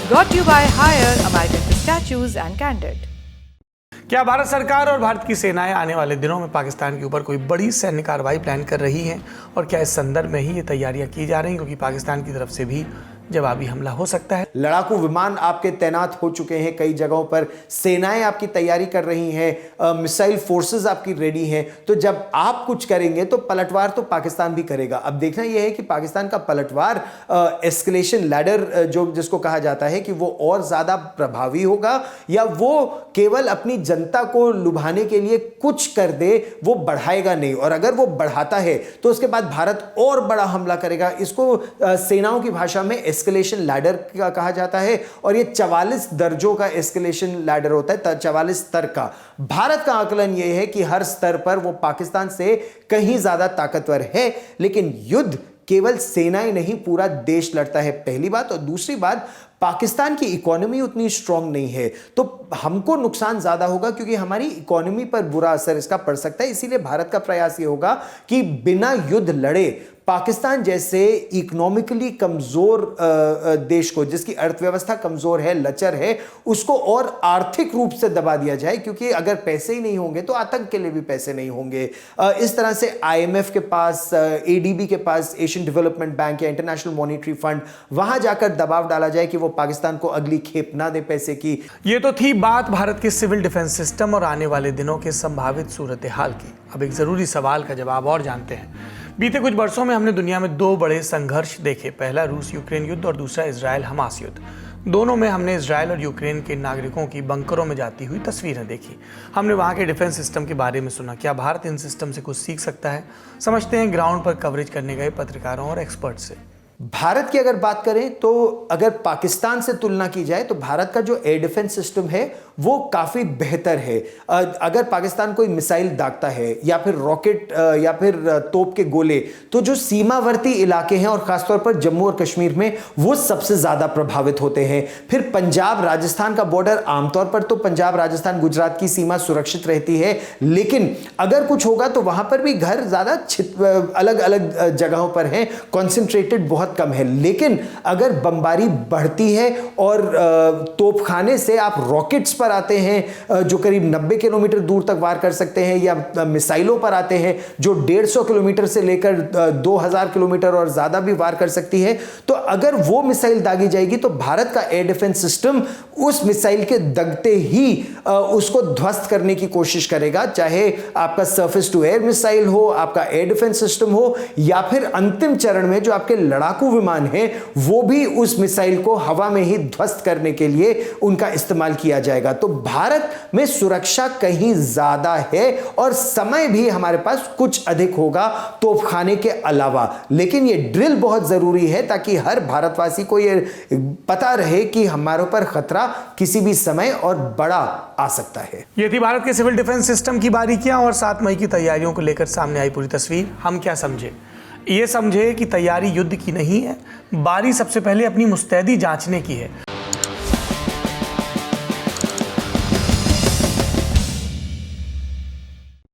Brought to you by Hire, American Pistachios and Candid. क्या भारत सरकार और भारत की सेनाएं आने वाले दिनों में पाकिस्तान के ऊपर कोई बड़ी सैन्य कार्रवाई प्लान कर रही हैं और क्या इस संदर्भ में ही ये तैयारियां की जा रही हैं, क्योंकि पाकिस्तान की तरफ से भी जवाबी हमला हो सकता है। लड़ाकू विमान आपके तैनात हो चुके हैं कई जगहों पर, सेनाएं आपकी तैयारी कर रही हैं, मिसाइल फोर्सेस आपकी रेडी हैं। तो जब आप कुछ करेंगे तो पलटवार तो पाकिस्तान भी करेगा। अब देखना यह है कि पाकिस्तान का पलटवार एस्केलेशन लैडर जो जिसको कहा जाता है कि वो और ज्यादा प्रभावी होगा या वो केवल अपनी जनता को लुभाने के लिए कुछ कर दे, वो बढ़ाएगा नहीं। और अगर वो बढ़ाता है तो उसके बाद भारत और बड़ा हमला करेगा। इसको सेनाओं की भाषा में एस्केलेशन लैडर का कहा जाता है और ये 44 दर्जों का एस्केलेशन लैडर होता है, 44 स्तर का। भारत का आकलन यह है कि हर स्तर पर वो पाकिस्तान से कहीं ज्यादा ताकतवर है, लेकिन युद्ध केवल सेनाएं नहीं पूरा देश लड़ता है, पहली बात। और दूसरी बात, पाकिस्तान की इकोनॉमी उतनी स्ट्रांग नहीं है तो हमको नुकसान ज्यादा होगा, क्योंकि हमारी इकोनॉमी पर बुरा असर इसका पड़ सकता है। इसीलिए भारत का प्रयास ये होगा कि बिना युद्ध लड़े पाकिस्तान जैसे इकोनॉमिकली कमजोर देश को, जिसकी अर्थव्यवस्था कमजोर है, लचर है, उसको और आर्थिक रूप से दबा दिया जाए। क्योंकि अगर पैसे ही नहीं होंगे तो आतंक के लिए भी पैसे नहीं होंगे। इस तरह से IMF के पास, ADB के पास, एशियन डेवलपमेंट बैंक या इंटरनेशनल मॉनिटरी फंड, वहां जाकर दबाव डाला जाए कि वो पाकिस्तान को अगली खेप ना दे पैसे की। ये तो थी बात भारत के सिविल डिफेंस सिस्टम और आने वाले दिनों के संभावित सूरत हाल की। अब एक जरूरी सवाल का जवाब और जानते हैं। बीते कुछ वर्षों में हमने दुनिया में दो बड़े संघर्ष देखे, पहला रूस यूक्रेन युद्ध और दूसरा इजराइल हमास युद्ध। दोनों में हमने इजराइल और यूक्रेन के नागरिकों की बंकरों में जाती हुई तस्वीरें देखी। हमने वहां के डिफेंस सिस्टम के बारे में सुना। क्या भारत इन सिस्टम से कुछ सीख सकता है? समझते हैं ग्राउंड पर कवरेज करने गए पत्रकारों और एक्सपर्ट से। भारत की अगर बात करें तो अगर पाकिस्तान से तुलना की जाए तो भारत का जो एयर डिफेंस सिस्टम है वो काफी बेहतर है। अगर पाकिस्तान कोई मिसाइल दागता है या फिर रॉकेट या फिर तोप के गोले, तो जो सीमावर्ती इलाके हैं और खासतौर पर जम्मू और कश्मीर में वो सबसे ज्यादा प्रभावित होते हैं। फिर पंजाब राजस्थान का बॉर्डर, आमतौर पर तो पंजाब राजस्थान गुजरात की सीमा सुरक्षित रहती है, लेकिन अगर कुछ होगा तो वहां पर भी घर ज्यादा अलग अलग जगहों पर हैं, कॉन्सेंट्रेटेड बहुत कम है। लेकिन अगर बमबारी बढ़ती है और तोपखाने से आप रॉकेट्स पर आते हैं जो करीब 90 किलोमीटर दूर तक वार कर सकते हैं, या मिसाइलों पर आते हैं जो 150 किलोमीटर से लेकर 2000 किलोमीटर और ज्यादा भी वार कर सकती है, तो अगर वो मिसाइल दागी जाएगी तो भारत का एयर डिफेंस सिस्टम उस मिसाइल के दगते ही उसको ध्वस्त करने की कोशिश करेगा। चाहे आपका सरफेस टू एयर मिसाइल हो, आपका एयर डिफेंस सिस्टम हो, या फिर अंतिम चरण में जो आपके लड़ाकू विमान है, वो भी उस मिसाइल को हवा में ही ध्वस्त करने के लिए उनका इस्तेमाल किया जाएगा। तो भारत में सुरक्षा कहीं ज्यादा है और समय भी हमारे पास कुछ अधिक होगा तोपखाने के अलावा। लेकिन यह ड्रिल बहुत जरूरी है ताकि हर भारतवासी को यह पता रहे कि हमारे ऊपर खतरा किसी भी समय और बड़ा आ सकता है। ये थी भारत के सिविल डिफेंस सिस्टम की बारीकियां और 7 मई की तैयारियों को लेकर सामने आई पूरी तस्वीर। हम क्या समझे? ये समझे कि तैयारी युद्ध की नहीं है, बारी सबसे पहले अपनी मुस्तैदी जांचने की है।